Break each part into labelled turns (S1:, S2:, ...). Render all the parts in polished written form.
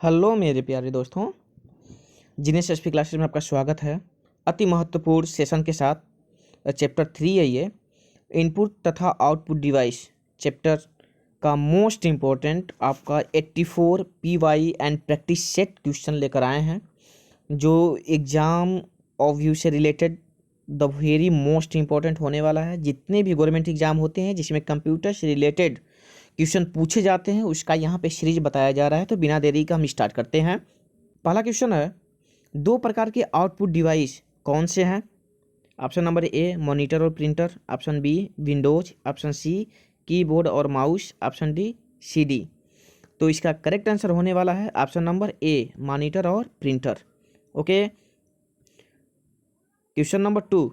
S1: Hello मेरे प्यारे दोस्तों, जीनेस एचपी क्लासेस में आपका स्वागत है। अति महत्वपूर्ण सेशन के साथ चैप्टर 3 है ये, इनपुट तथा आउटपुट डिवाइस चैप्टर का मोस्ट इम्पोर्टेंट आपका 84 PY and practice set question लेकर आए हैं, जो एग्ज़ाम ऑफ से related the very most important होने वाला है। जितने भी गवर्नमेंट एग्जाम होते हैं जिसमें कंप्यूटर से रिलेटेड क्वेश्चन पूछे जाते हैं, उसका यहाँ पे सीरीज बताया जा रहा है। तो बिना देरी का हम स्टार्ट करते हैं। पहला क्वेश्चन है, दो प्रकार के आउटपुट डिवाइस कौन से हैं? ऑप्शन नंबर ए मॉनिटर और printer, option B windows, option C keyboard और माउस, ऑप्शन डी सीडी। तो इसका करेक्ट आंसर होने वाला है ऑप्शन नंबर ए मॉनिटर और printer. Okay. Question number 2,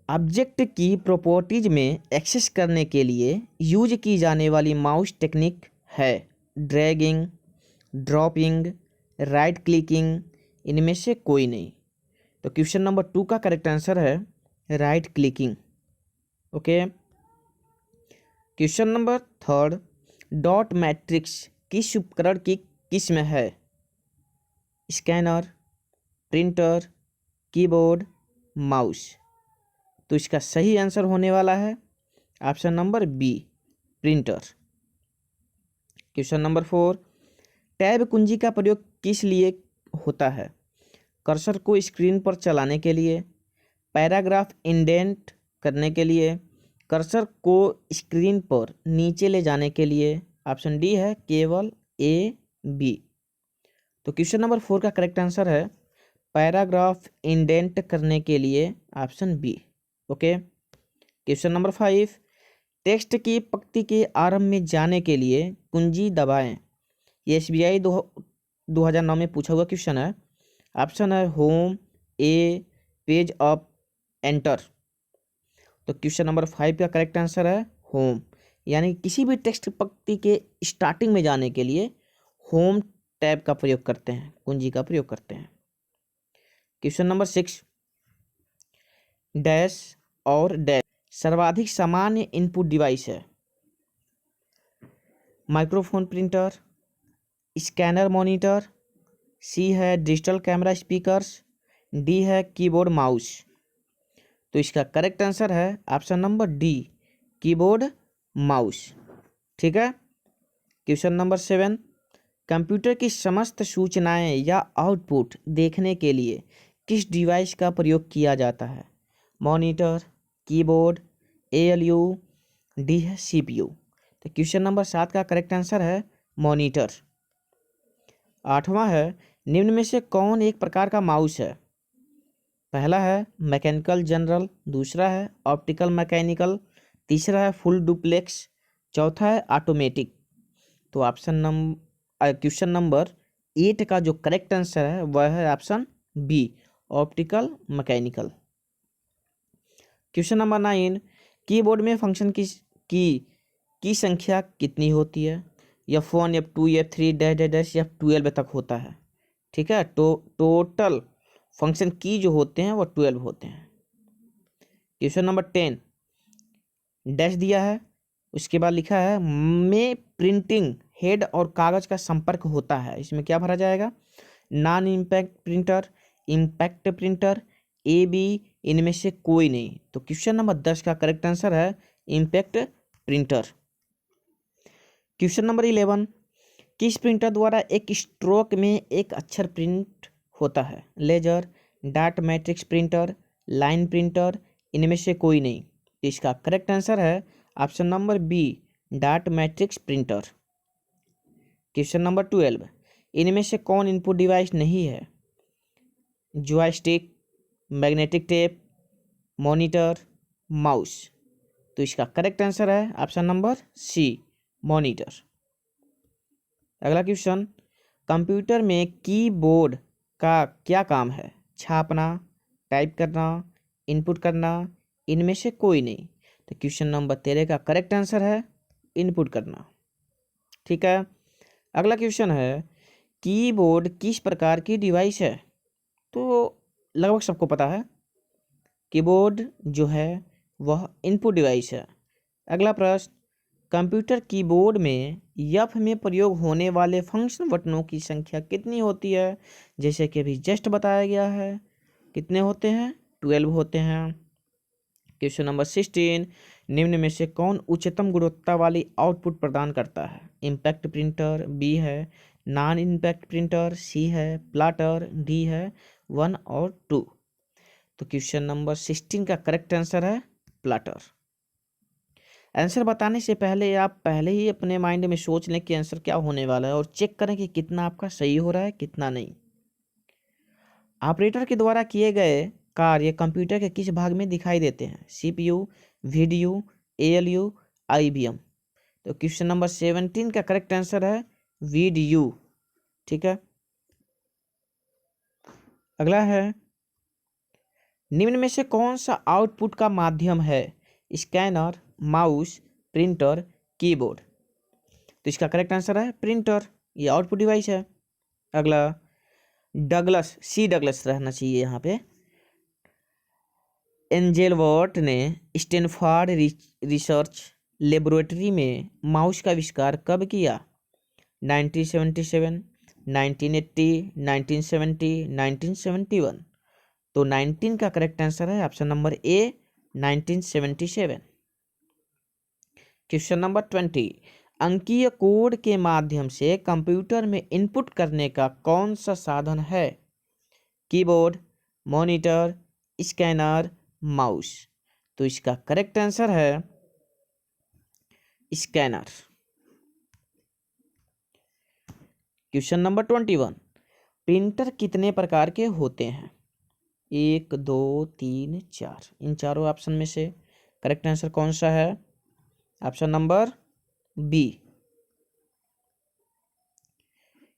S1: object की प्रॉपर्टीज में एक्सेस करने के लिए यूज की जाने वाली माउस टेक्निक है ड्रैगिंग, ड्रॉपिंग, राइट क्लिकिंग, इनमें से कोई नहीं। तो क्वेश्चन नंबर 2 का करेक्ट आंसर है right clicking. Okay. Question number 3, dot matrix किस उपकरण की किस्म है? Scanner, printer, keyboard, mouse. तो इसका सही आंसर होने वाला है option number B printer. Question number 4, tab कुंजी का प्रयोग किस लिए होता है? कर्सर को स्क्रीन पर चलाने के लिए, पैराग्राफ इंडेंट करने के लिए, कर्सर को स्क्रीन पर नीचे ले जाने के लिए। ऑप्शन डी है केवल ए बी। तो क्वेश्चन नंबर 4 का करेक्ट आंसर है पैराग्राफ इंडेंट करने के लिए, option B. Okay. Question number 5, text की पंक्ति के आरंभ में जाने के लिए कुंजी दबाएं। ये SBI 2009 में पूछा हुआ क्वेश्चन है। ऑप्शन है होम, ए, पेज अप, एंटर। तो क्वेश्चन नंबर 5 का करेक्ट आंसर है होम, यानी किसी भी टेक्स्ट पंक्ति के स्टार्टिंग में जाने के लिए होम टैब का प्रयोग करते हैं, कुंजी का प्रयोग करते हैं। क्वेश्चन नंबर 6, डैश और डैश सर्वाधिक सामान्य इनपुट डिवाइस है? माइक्रोफोन प्रिंटर, स्कैनर मॉनिटर, सी है डिजिटल कैमरा स्पीकर्स, डी है कीबोर्ड माउस। तो इसका करेक्ट आंसर है option number D keyboard mouse. ठीक है। क्वेश्चन नंबर 7, कंप्यूटर की समस्त सूचनाएं या आउटपुट देखने के लिए किस डिवाइस का प्रयोग किया जाता है? मॉनिटर, कीबोर्ड, ALU, डी है CPU। तो क्वेश्चन नंबर 7 का करेक्ट आंसर है मॉनिटर। 8वां है, निम्न में से कौन एक प्रकार का माउस है? पहला है मैकेनिकल जनरल, दूसरा है ऑप्टिकल मैकेनिकल, तीसरा है फुल डुप्लेक्स, चौथा है ऑटोमेटिक। तो क्वेश्चन नंबर 8 का जो करेक्ट आंसर है वह है option B optical mechanical. Question number 9, keyboard में फंक्शन की संख्या कितनी होती है? F1, F2, F3 dash dash dash F12 तक होता है। ठीक है। तो टोटल फंक्शन की जो होते हैं वो 12 होते हैं। क्वेश्चन नंबर 10, डैश दिया है, उसके बाद लिखा है में प्रिंटिंग हेड और कागज का संपर्क होता है। इसमें क्या भरा जाएगा? Non impact printer, impact printer, A B, इनमें से कोई नहीं। तो क्वेश्चन नंबर 10 का करेक्ट आंसर है इम्पैक्ट प्रिंटर। क्वेश्चन नंबर 11, किस प्रिंटर द्वारा एक स्ट्रोक में एक अक्षर प्रिंट होता है? Laser, dot matrix printer, line printer, इनमें से कोई नहीं। इसका करेक्ट आंसर है option number B dot matrix printer. Question number 12, इनमें से कौन इनपुट डिवाइस नहीं है? Joystick, magnetic tape, monitor, mouse. तो इसका करेक्ट आंसर है ऑप्शन नंबर सी मॉनिटर। अगला क्वेश्चन, कंप्यूटर में कीबोर्ड का क्या काम है? छापना, टाइप करना, इनपुट करना, इनमें से कोई नहीं। तो क्वेश्चन नंबर 13 का करेक्ट आंसर है इनपुट करना। ठीक है। अगला क्वेश्चन है, कीबोर्ड किस प्रकार की डिवाइस है? तो लगभग सबको पता है, कीबोर्ड जो है वह इनपुट डिवाइस है। अगला प्रश्न, कंप्यूटर कीबोर्ड में यफ में प्रयोग होने वाले फंक्शन बटनों की संख्या कितनी होती है? जैसे कि अभी जस्ट बताया गया है, कितने होते हैं? 12 होते हैं। क्वेश्चन नंबर 16, निम्न में से कौन उच्चतम गुणवत्ता वाली आउटपुट प्रदान करता है? इम्पैक्ट प्रिंटर, बी है। नॉन इम्पैक्ट प्रिंटर, सी है। प्लाटर, डी है। 1 और 2। तो क्वेश्चन नंबर 16 का करेक्ट आंसर है प्लाटर। आंसर बताने से पहले आप पहले ही अपने माइंड में सोच लें कि आंसर क्या होने वाला है और चेक करें कि कितना आपका सही हो रहा है, कितना नहीं। ऑपरेटर के द्वारा किए गए कार्य कंप्यूटर के किस भाग में दिखाई देते हैं? CPU, VDU, ALU, IBM. तो क्वेश्चन नंबर 17 का करेक्ट आंसर है वीडीयू। ठीक है, अगला है, निम्न में से कौन सा आउटपुट का माध्यम है? Scanner, mouse, printer, keyboard. तो इसका करेक्ट आंसर है प्रिंटर, ये आउटपुट डिवाइस है। अगला, डगलस, सी डगलस रहना चाहिए यहाँ पे। एंजेलवर्ट ने स्टैनफोर्ड रिसर्च लेबोरेटरी में माउस का आविष्कार कब किया? 1977, 1980, 1970, 1971। तो 19 का करेक्ट आंसर है ऑप्शन नंबर ए, 1977। क्वेश्चन नंबर 20, अंकीय कोड के माध्यम से कंप्यूटर में इनपुट करने का कौन सा साधन है? Keyboard, monitor, scanner, mouse. तो इसका करेक्ट आंसर है स्कैनर। क्वेश्चन नंबर 21, प्रिंटर कितने प्रकार के होते हैं? 1, 2, 3, 4। इन चारों ऑप्शन में से करेक्ट आंसर कौन सा है? Option number B,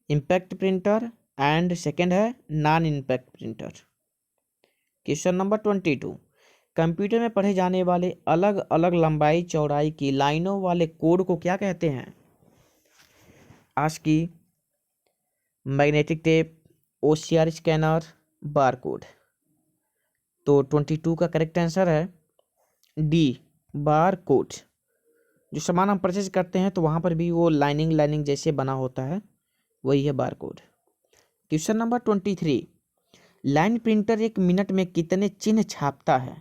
S1: impact printer, and second है non impact printer. Question number 22, computer में पढ़े जाने वाले अलग अलग लंबाई चौड़ाई की लाइनों वाले कोड को क्या कहते हैं? ASCII, magnetic tape, OCR scanner, barcode. तो 22 का करेक्ट आंसर है डी, बारकोड। जो सामान हम परचेज करते हैं तो वहाँ पर भी वो लाइनिंग जैसे बना होता है, वही है barcode. Question number 23, line printer एक मिनट में कितने चिन्ह छापता है?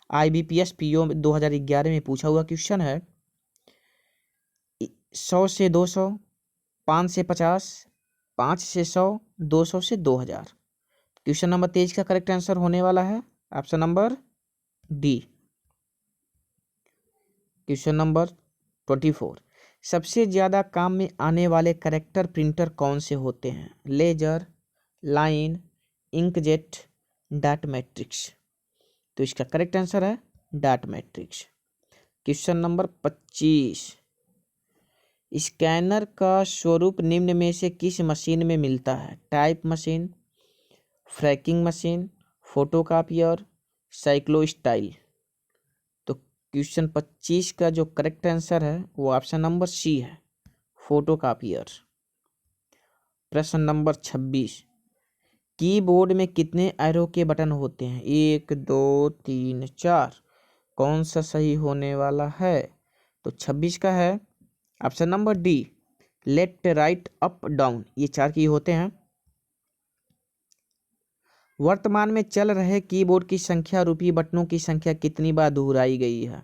S1: IBPS PO 2011 में पूछा हुआ क्वेश्चन है। 100 से 200, 5 से 50, 5 से 100, 200 से 2000। क्वेश्चन नंबर 23 का करेक्ट आंसर होने वाला है option number D. Question number 24, सबसे ज़्यादा काम में आने वाले करेक्टर प्रिंटर कौन से होते हैं? Laser, line, inkjet, dot matrix. तो इसका करेक्ट आंसर है dot matrix. Question number 25, scanner का स्वरूप निम्न में से किस मशीन में मिलता है? Type machine, fracking machine, photocopier, cyclostyle. तो क्वेश्चन 25 का जो करेक्ट आंसर है वो ऑप्शन नंबर सी है, फोटोकॉपियर। प्रश्न नंबर 26, कीबोर्ड में कितने एरो के बटन होते हैं? 1, 2, 3, 4। कौन सा सही होने वाला है? तो 26 का है option number D, left, right, up, down, ये 4 की होते हैं। वर्तमान में चल रहे कीबोर्ड की संख्या रूपी बटनों की संख्या कितनी बार दोहराई गई है?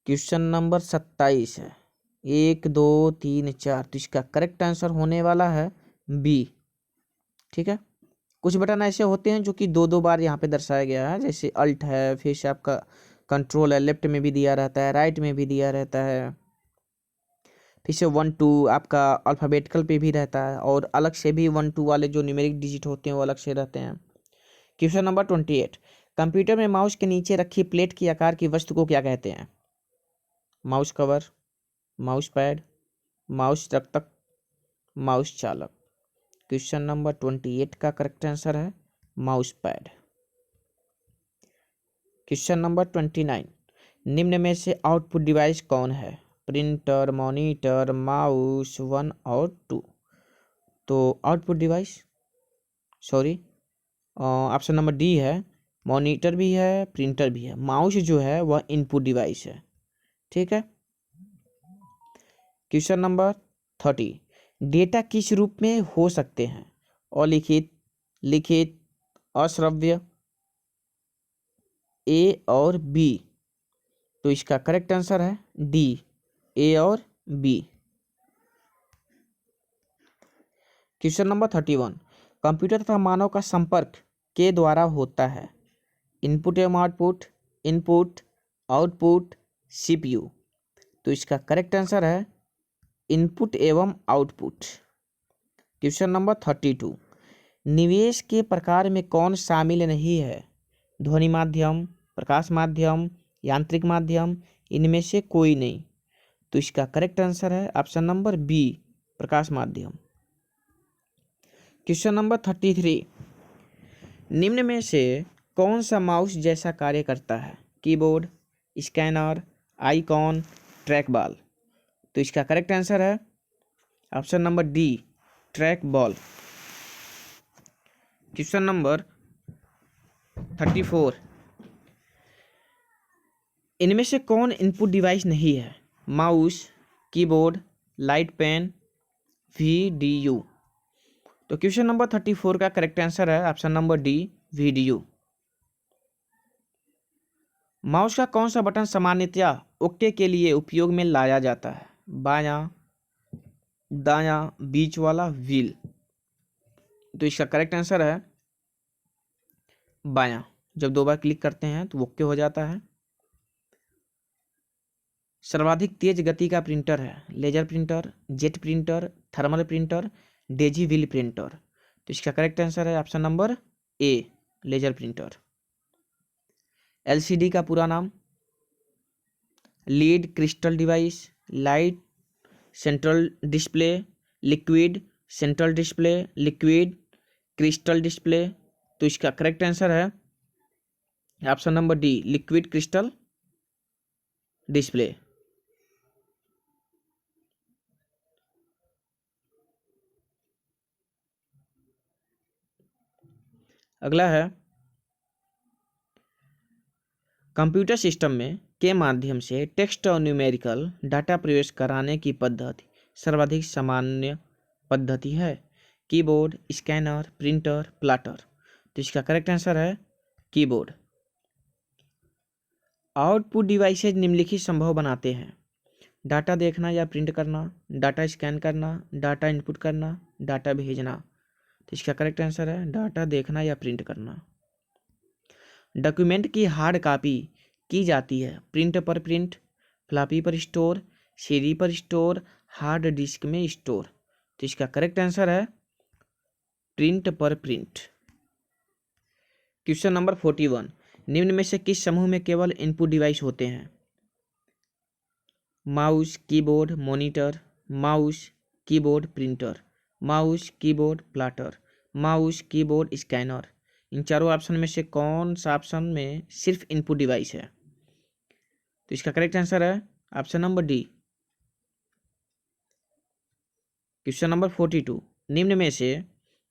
S1: क्वेश्चन नंबर 27 है 1, 2, 3, 4। तो इसका करेक्ट आंसर होने वाला है बी। ठीक है, कुछ बटन ऐसे होते हैं जो कि 2 बार यहाँ पे दर्शाया गया है, जैसे अल्ट है, फिर से आपका कंट्रोल है, लेफ्ट में भी दिया रहता है, राइट में भी दिया रहता है, फिर से 1, 2 आपका अल्फ़ाबेटिकल पे भी रहता है, और अलग से भी 1, 2 वाले जो न्यूमेरिक डिजिट होते हैं वो अलग से रहते हैं। क्वेश्चन नंबर 28, कंप्यूटर में माउस के नीचे रखी प्लेट के आकार की वस्तु को क्या कहते हैं? Mouse cover, mouse pad, mouse रक्षक, माउस चालक। क्वेश्चन नंबर 28 का करेक्ट आंसर है माउस पैड। क्वेश्चन नंबर 29, निम्न में से आउटपुट डिवाइस कौन है? प्रिंटर, मॉनिटर, माउस, 1 और 2। तो output device, sorry, option number D है, मॉनिटर भी है, प्रिंटर भी है। माउस जो है वह इनपुट डिवाइस है। ठीक है। क्वेश्चन नंबर 30, डेटा किस रूप में हो सकते हैं? अलिखित, लिखित, अश्रव्य, ए और बी। तो इसका करेक्ट आंसर है डी, ए और बी। क्वेश्चन नंबर 31, कंप्यूटर तथा मानव का संपर्क के द्वारा होता है? इनपुट एवं आउटपुट, इनपुट, आउटपुट, सीपीयू। तो इसका करेक्ट आंसर है इनपुट एवं आउटपुट। क्वेश्चन नंबर 32, निवेश के प्रकार में कौन शामिल नहीं है? ध्वनि माध्यम, प्रकाश माध्यम, यांत्रिक माध्यम, इनमें से कोई नहीं। तो इसका करेक्ट आंसर है ऑप्शन नंबर बी, प्रकाश माध्यम। क्वेश्चन नंबर 33, निम्न में से कौन सा माउस जैसा कार्य करता है? Keyboard, scanner, icon, track ball. तो इसका करेक्ट आंसर है option number D, track ball. Question number 34, इनमें से कौन इनपुट डिवाइस नहीं है? Mouse, keyboard, light pen, VDU. तो क्वेश्चन नंबर 34 का करेक्ट आंसर है option number D, VDU. Mouse का कौन सा बटन सामान्यतया ओके के लिए उपयोग में लाया जाता है? बायां, दायां, बीच वाला, व्हील। तो इसका करेक्ट आंसर है बायां। जब 2 बार क्लिक करते हैं तो ओके हो जाता है। सर्वाधिक तेज गति का प्रिंटर है? Laser printer, jet printer, thermal printer, daisy wheel printer. तो इसका करेक्ट आंसर है option number A, laser printer. LCD का पूरा नाम? Lead crystal device, light central display, liquid central display, liquid crystal display. तो इसका करेक्ट आंसर है option number D, liquid crystal display. अगला है, कंप्यूटर सिस्टम में के माध्यम से टेक्स्ट और न्यूमेरिकल डाटा प्रवेश कराने की पद्धति सर्वाधिक सामान्य पद्धति है? Keyboard, scanner, printer, plotter. तो इसका करेक्ट आंसर है कीबोर्ड। आउटपुट डिवाइसेज निम्नलिखित संभव बनाते हैं? डाटा देखना या प्रिंट करना, डाटा स्कैन करना, डाटा इनपुट करना, डाटा भेजना। तो इसका करेक्ट आंसर है डाटा देखना या प्रिंट करना। डॉक्यूमेंट की हार्ड कॉपी की जाती है? प्रिंट पर प्रिंट, फ्लॉपी पर स्टोर, सीडी पर स्टोर, हार्ड डिस्क में स्टोर। तो इसका करेक्ट आंसर है प्रिंट पर प्रिंट। क्वेश्चन नंबर 41, निम्न में से किस समूह में केवल इनपुट डिवाइस होते हैं? Mouse, keyboard, monitor, mouse, keyboard, printer, mouse, keyboard, plotter, mouse, keyboard, scanner. इन चारों ऑप्शन में से कौन सा ऑप्शन में सिर्फ इनपुट डिवाइस है? तो इसका करेक्ट आंसर है option number D. Question number 42, निम्न में से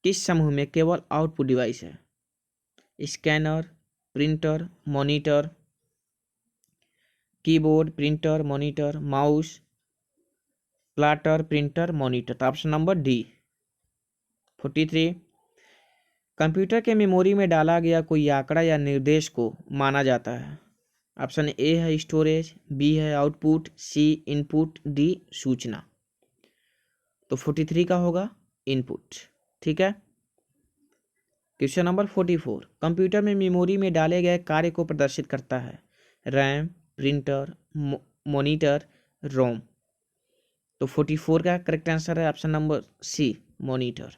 S1: किस समूह में केवल आउटपुट डिवाइस है? Scanner, printer, monitor, keyboard, printer, monitor, mouse, plotter, printer, monitor. तो ऑप्शन नंबर डी। 43, कंप्यूटर के मेमोरी में डाला गया कोई आंकड़ा या निर्देश को माना जाता है? ऑप्शन ए है स्टोरेज, बी है आउटपुट, सी इनपुट, डी सूचना। तो 43 का होगा इनपुट। ठीक है। क्वेश्चन नंबर 44, कंप्यूटर में मेमोरी में डाले गए कार्य को प्रदर्शित करता है? RAM, printer, monitor, ROM. तो 44 का करेक्ट आंसर है option number C, monitor.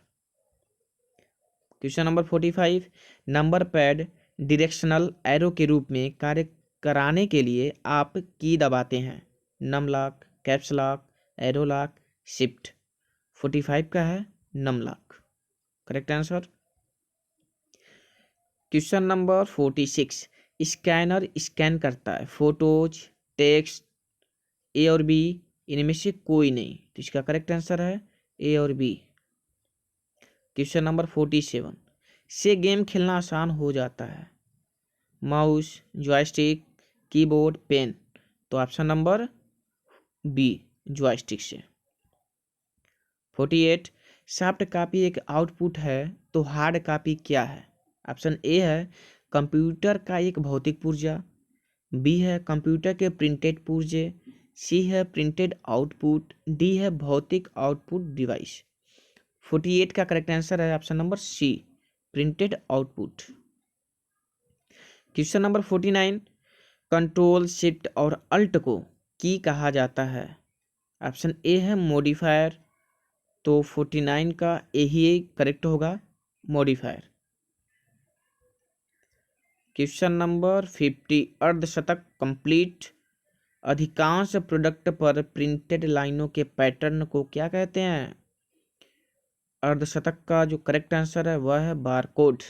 S1: Question number 45, number pad directional arrow के रूप में कार्य कराने के लिए आप की दबाते हैं? Num lock, caps lock, arrow lock, shift. 45 का है num lock, correct answer. Question number 46, scanner scan करता है फोटोज, टेक्स्ट, ए और बी, इनमें से कोई नहीं। तो इसका करेक्ट आंसर है ए और बी। क्वेश्चन नंबर 47, से गेम खेलना आसान हो जाता है? Mouse, joystick, keyboard, pen. तो ऑप्शन नंबर बी जॉयस्टिक से। 48 सॉफ्ट कॉपी एक आउटपुट है तो हार्ड कॉपी क्या है? ऑप्शन ए है कंप्यूटर का एक भौतिक पुर्जा, बी है कंप्यूटर के प्रिंटेड पुर्जे, सी है प्रिंटेड आउटपुट, डी है भौतिक आउटपुट डिवाइस। 48 का करेक्ट आंसर है option number C printed output. Question number 49 control shift और अल्ट को की कहा जाता है? ऑप्शन ए है मॉडिफायर, तो 49 का ए ही करेक्ट होगा, मॉडिफायर। क्वेश्चन नंबर 50 अर्धशतक कंप्लीट अधिकांश प्रोडक्ट पर प्रिंटेड लाइनों के पैटर्न को क्या कहते हैं? अर्धशतक का जो करेक्ट आंसर है वह है बारकोड।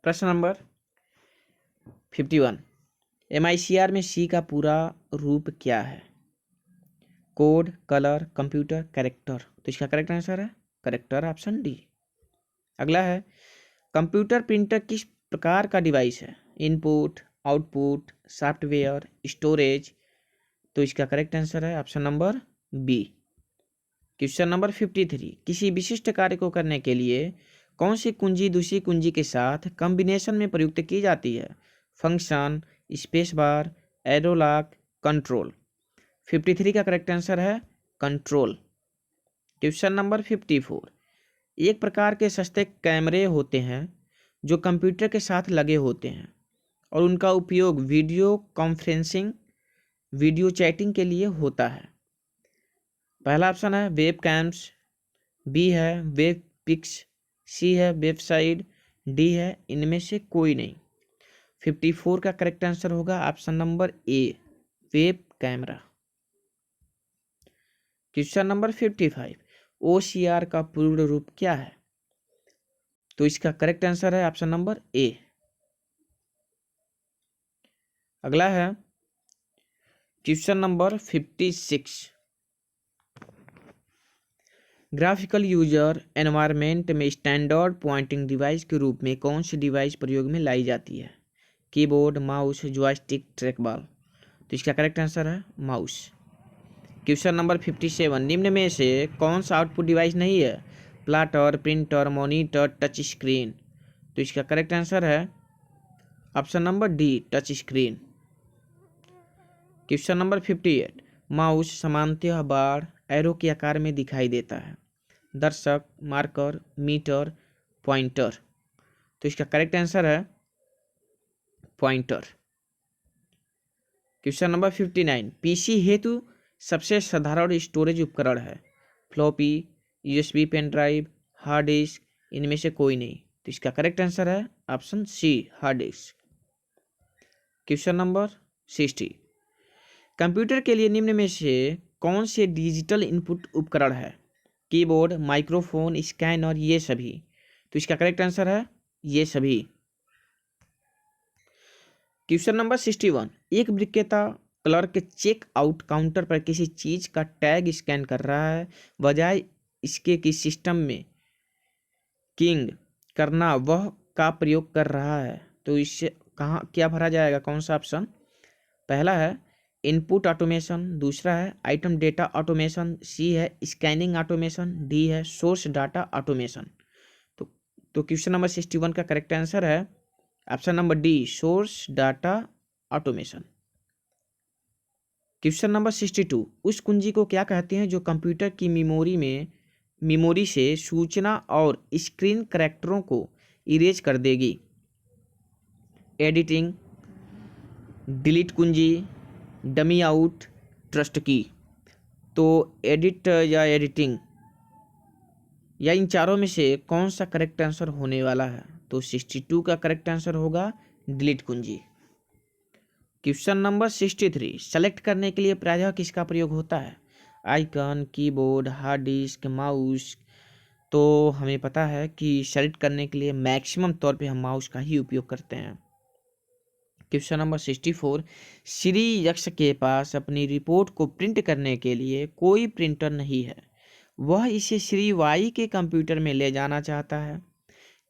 S1: प्रश्न नंबर 51 MICR में सी का पूरा रूप क्या है? Code, colour, computer, character. तो इसका करेक्ट आंसर है कैरेक्टर, ऑप्शन डी। अगला है कंप्यूटर प्रिंटर किस प्रकार का डिवाइस है? Input, output, software, storage. तो इसका करेक्ट आंसर है option number B. Question number 53 किसी विशिष्ट कार्य को करने के लिए कौन सी कुंजी दूसरी कुंजी के साथ कॉम्बिनेशन में प्रयुक्त की जाती है? Function, space bar, arrow lock, control. 53 का करेक्ट आंसर है कंट्रोल। क्वेश्चन नंबर 54 एक प्रकार के सस्ते कैमरे होते हैं जो कंप्यूटर के साथ लगे होते हैं और उनका उपयोग वीडियो कॉन्फ्रेंसिंग, वीडियो चैटिंग के लिए होता है। पहला ऑप्शन है वेब कैम्स, बी है वेब पिक्स, सी है वेबसाइट, डी है इनमें से कोई नहीं। 54 का करेक्ट आंसर होगा ऑप्शन नंबर ए web camera. Question number 55 OCR का पूर्ण रूप क्या है? तो इसका करेक्ट आंसर है ऑप्शन नंबर ए। अगला है question number 56 graphical user environment में स्टैंडर्ड पॉइंटिंग डिवाइस के रूप में कौन सी डिवाइस प्रयोग में लाई जाती है? Keyboard, mouse, joystick, trackball. तो इसका करेक्ट आंसर है माउस। क्वेश्चन नंबर 57 निम्न में से कौन सा आउटपुट डिवाइस नहीं है? Plotter, printer, monitor, touch screen. तो इसका करेक्ट आंसर है option number D touch screen. Question number 58 mouse सामान्यतः बार एरो के आकार में दिखाई देता है। दर्शक, मार्कर, मीटर, पॉइंटर। तो इसका करेक्ट आंसर है पॉइंटर। क्वेश्चन नंबर 59 पीसी हेतु सबसे साधारण स्टोरेज उपकरण है? Floppy, USB pen drive, hard disk, इनमें से कोई नहीं। तो इसका करेक्ट आंसर है option C hard disk. Question number 60 computer के लिए निम्न में से कौन से डिजिटल इनपुट उपकरण है? कीबोर्ड, माइक्रोफोन, स्कैनर, ये सभी। तो इसका करेक्ट आंसर है ये सभी। क्वेश्चन नंबर 61 एक विक्रेता क्लर्क चेक आउट काउंटर पर किसी चीज का टैग स्कैन कर रहा है, बजाय इसके कि सिस्टम में किंग करना वह का प्रयोग कर रहा है। तो इससे कहाँ क्या भरा जाएगा, कौन सा ऑप्शन? पहला है इनपुट ऑटोमेशन, दूसरा है आइटम डेटा ऑटोमेशन, सी है स्कैनिंग ऑटोमेशन, डी है सोर्स डाटा ऑटोमेशन। तो क्वेश्चन नंबर 61 का करेक्ट आंसर है option number D source data automation. Question number 62 उस कुंजी को क्या कहते हैं जो कंप्यूटर की मेमोरी से सूचना और स्क्रीन करैक्टरों को इरेज कर देगी? एडिटिंग, डिलीट कुंजी, डमी आउट, ट्रस्ट की। तो एडिट या एडिटिंग या इन चारों में से कौन सा करेक्ट आंसर होने वाला है? तो 62 का करेक्ट आंसर होगा डिलीट कुंजी। क्वेश्चन नंबर 63 सेलेक्ट करने के लिए प्रायः किसका प्रयोग होता है? Icon, keyboard, hard disk, mouse. तो हमें पता है कि सेलेक्ट करने के लिए मैक्सिमम तौर पे हम माउस का ही उपयोग करते हैं। क्वेश्चन नंबर 64 श्री यक्ष के पास अपनी रिपोर्ट को प्रिंट करने के लिए कोई प्रिंटर नहीं है, वह इसे श्री वाई के कंप्यूटर में ले जाना चाहता है।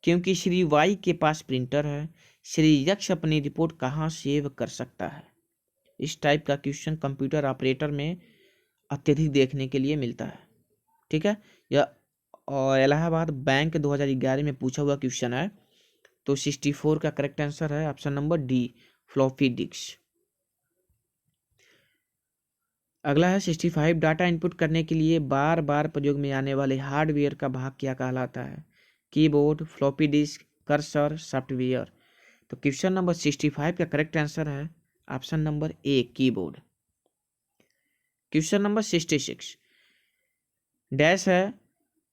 S1: क्योंकि श्री वाई के पास प्रिंटर है, श्री यक्ष अपनी रिपोर्ट कहाँ सेव कर सकता है? इस टाइप का क्वेश्चन कंप्यूटर ऑपरेटर में अत्यधिक देखने के लिए मिलता है। ठीक है, यह इलाहाबाद बैंक 2011 में पूछा हुआ क्वेश्चन है। तो 64 का करेक्ट आंसर है option number D, floppy disk. अगला है 65, डाटा इनपुट करने के लिए बार बार प्रयोग में आने वाले हार्डवेयर का भाग क्या कहलाता है? Keyboard, floppy disk, cursor, software. तो क्वेश्चन नंबर 65 का करेक्ट आंसर है ऑप्शन नंबर ए, कीबोर्ड। क्वेश्चन नंबर 66 डैश है,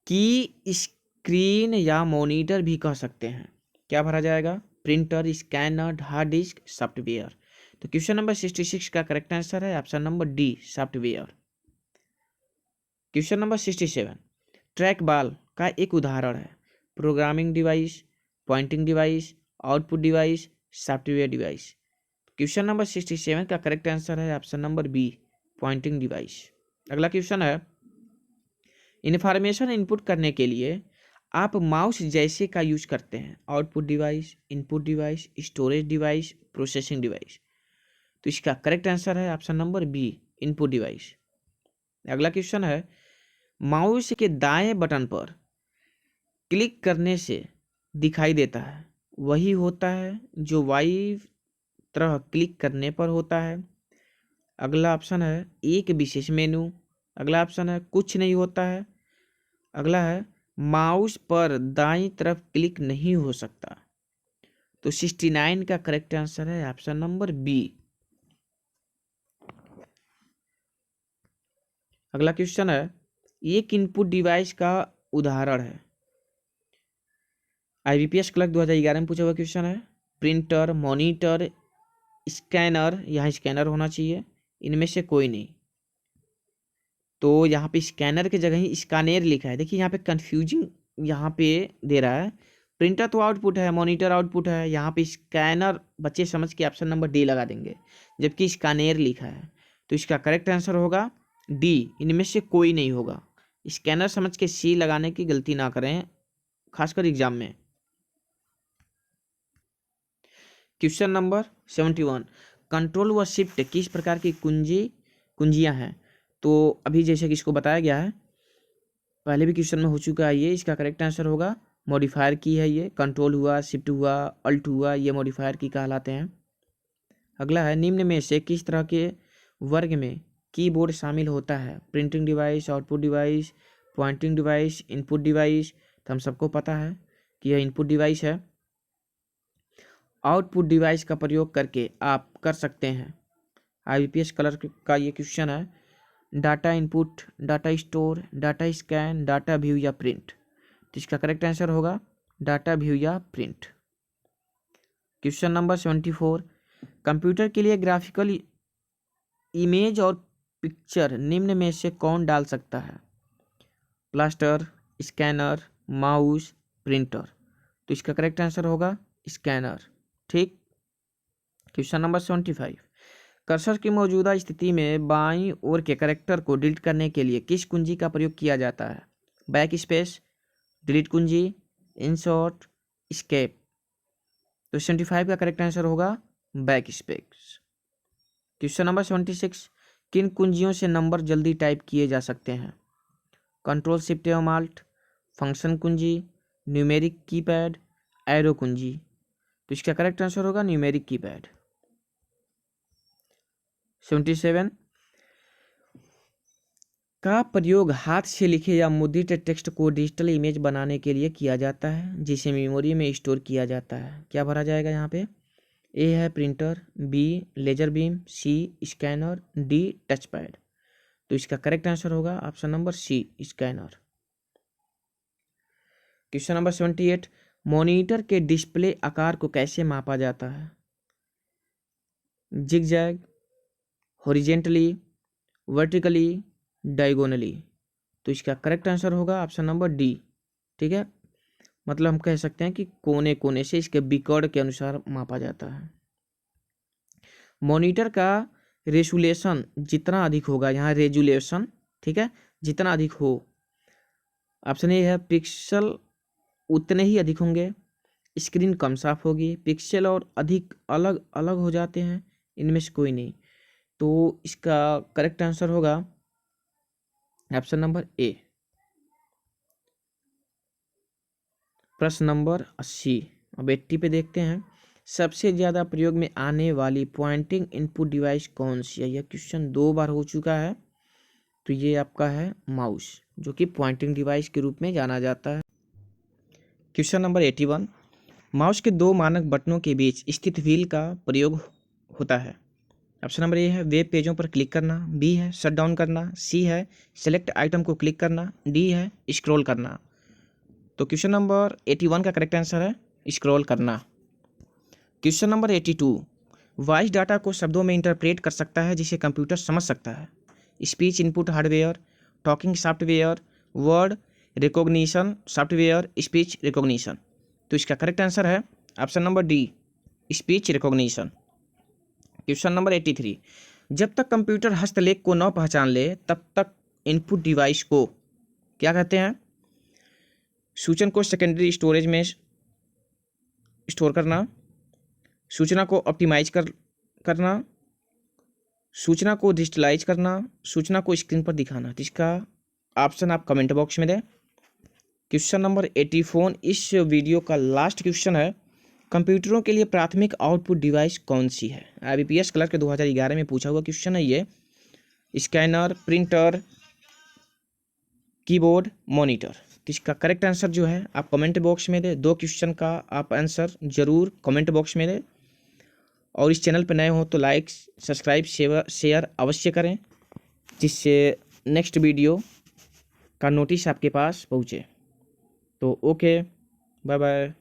S1: की स्क्रीन या मॉनिटर भी कह सकते हैं। क्या भरा जाएगा? Printer, scanner, hard disk, software. तो क्वेश्चन नंबर 66 का करेक्ट आंसर है option number D, software. Question number 67, track ball का एक उदाहरण है। Programming device, pointing device, output device, software device. Question number 67 का करेक्ट आंसर है option number B, pointing device. अगला क्वेश्चन है, इन्फॉर्मेशन इनपुट करने के लिए आप माउस जैसे का यूज करते हैं। Output device, input device, storage device, processing device. तो इसका करेक्ट आंसर है option number B, input device. अगला क्वेश्चन है, माउस के दाएं बटन पर क्लिक करने से दिखाई देता है वही होता है जो वाई तरह क्लिक करने पर होता है। अगला ऑप्शन है एक विशेष मेनू। अगला ऑप्शन है कुछ नहीं होता है। अगला है माउस पर दाईं तरफ क्लिक नहीं हो सकता। तो 69 का करेक्ट आंसर है ऑप्शन नंबर बी। अगला क्वेश्चन है, एक इनपुट डिवाइस का उदाहरण है। IBPS क्लर्क 2011 में पूछा हुआ क्वेश्चन है। प्रिंटर, मॉनिटर, स्कैनर, यहाँ स्कैनर होना चाहिए, इनमें से कोई नहीं। तो यहाँ पे स्कैनर की जगह ही स्कैनर लिखा है। देखिए यहाँ पे कंफ्यूजिंग यहाँ पे दे रहा है। प्रिंटर तो आउटपुट है, मॉनिटर आउटपुट है, यहाँ पे स्कैनर बच्चे समझ के ऑप्शन नंबर डी लगा देंगे, जबकि स्कैनर लिखा है। तो इसका करेक्ट आंसर होगा डी, इनमें से कोई नहीं होगा। स्कैनर समझ के सी लगाने की गलती ना करें, खासकर एग्जाम में। क्वेश्चन नंबर 71, कंट्रोल व शिफ्ट किस प्रकार की कुंजियां हैं? तो अभी जैसे कि इसको बताया गया है, पहले भी क्वेश्चन में हो चुका है ये। इसका करेक्ट आंसर होगा मॉडिफायर की है ये। कंट्रोल हुआ, शिफ्ट हुआ, अल्ट हुआ, ये मॉडिफायर की कहलाते हैं। अगला है, निम्न में से किस तरह के वर्ग में कीबोर्ड शामिल होता है? Printing device, output device, pointing device, input device. तो हम सबको पता है कि यह इनपुट डिवाइस है। आउटपुट डिवाइस का प्रयोग करके आप कर सकते हैं, IBPS क्लर्क का ये क्वेश्चन है, data input, data store, data scan, data view या प्रिंट। तो इसका करेक्ट आंसर होगा डाटा व्यू या प्रिंट। क्वेश्चन नंबर 74, कंप्यूटर के लिए ग्राफिकल इमेज और पिक्चर निम्न में से कौन डाल सकता है? Plaster, scanner, mouse, printer. तो इसका करेक्ट आंसर होगा स्कैनर। ठीक। क्वेश्चन नंबर 75, कर्सर की मौजूदा स्थिति में बाईं ओर के कैरेक्टर को डिलीट करने के लिए किस कुंजी का प्रयोग किया जाता है? बैक स्पेस, डिलीट कुंजी, इंसर्ट, एस्केप। तो 75 का करेक्ट आंसर होगा बैक स्पेस। क्वेश्चन नंबर 76, किन कुंजियों से नंबर जल्दी टाइप किए जा सकते हैं? कंट्रोल शिफ्ट एवं आल्ट, फंक्शन कुंजी, न्यूमेरिक कीपैड, एरो कुंजी। तो इसका करेक्ट आंसर होगा न्यूमेरिक कीपैड। 77 का प्रयोग हाथ से लिखे या मुद्रित टेक्स्ट को डिजिटल इमेज बनाने के लिए किया जाता है, जिसे मेमोरी में स्टोर किया जाता है। क्या भरा जाएगा यहाँ पे? ए है printer, B laser beam, C scanner, D touch pad. तो इसका करेक्ट आंसर होगा option number C, scanner. Question number 78, monitor के डिस्प्ले आकार को कैसे मापा जाता है? Zigzag, horizontally, vertically, diagonally. तो इसका करेक्ट आंसर होगा ऑप्शन नंबर डी। ठीक है, मतलब हम कह सकते हैं कि कोने कोने से इसके विकर्ण के अनुसार मापा जाता है। मॉनिटर का रेजुलेशन जितना अधिक होगा, यहाँ रेजुलेशन, ठीक है, जितना अधिक हो, ऑप्शन ए है पिक्सल उतने ही अधिक होंगे। स्क्रीन कम साफ होगी, पिक्सल और अधिक अलग अलग हो जाते हैं, इनमें से कोई नहीं। तो इसका करेक्ट आंसर होगा ऑप्शन नंबर ए। प्रश्न नंबर 80। अब 80 पे देखते हैं, सबसे ज़्यादा प्रयोग में आने वाली पॉइंटिंग इनपुट डिवाइस कौन सी है। यह क्वेश्चन 2 बार हो चुका है। तो ये आपका है माउस, जो कि पॉइंटिंग डिवाइस के रूप में जाना जाता है। Question number 81। माउस के 2 मानक बटनों के बीच स्थित व्हील का प्रयोग होता है। ऑप्शन नंबर ए है वेब पेजों पर क्लिक करना, बी है शट डाउन करना, सी है सेलेक्ट आइटम को क्लिक करना, डी है स्क्रॉल करना। तो क्वेश्चन नंबर 81 का करेक्ट आंसर है स्क्रॉल करना। Question number 82। वॉइस डाटा को शब्दों में इंटरप्रेट कर सकता है जिसे कंप्यूटर समझ सकता है। Speech input hardware, talking software, word recognition software, speech recognition. तो इसका करेक्ट आंसर है option number D, speech recognition. Question number 83। जब तक कंप्यूटर हस्तलेख को न पहचान ले तब तक इनपुट डिवाइस को क्या कहते हैं। सूचना को सेकेंडरी स्टोरेज में स्टोर करना, सूचना को ऑप्टिमाइज करना, सूचना को डिजिटलाइज करना, सूचना को स्क्रीन पर दिखाना। तो इसका ऑप्शन आप कमेंट बॉक्स में दें। क्वेश्चन नंबर 84 इस वीडियो का लास्ट क्वेश्चन है, कंप्यूटरों के लिए प्राथमिक आउटपुट डिवाइस कौन सी है। IBPS क्लर्क के 2011 में पूछा हुआ क्वेश्चन है ये। Scanner, printer, keyboard, monitor. तो इसका करेक्ट आंसर जो है आप कमेंट बॉक्स में दें। 2 क्वेश्चन का आप आंसर जरूर कमेंट बॉक्स में दें। और इस चैनल पर नए हो तो लाइक सब्सक्राइब शेयर अवश्य करें, जिससे नेक्स्ट वीडियो का नोटिस आपके पास पहुँचे। तो ओके, बाय बाय।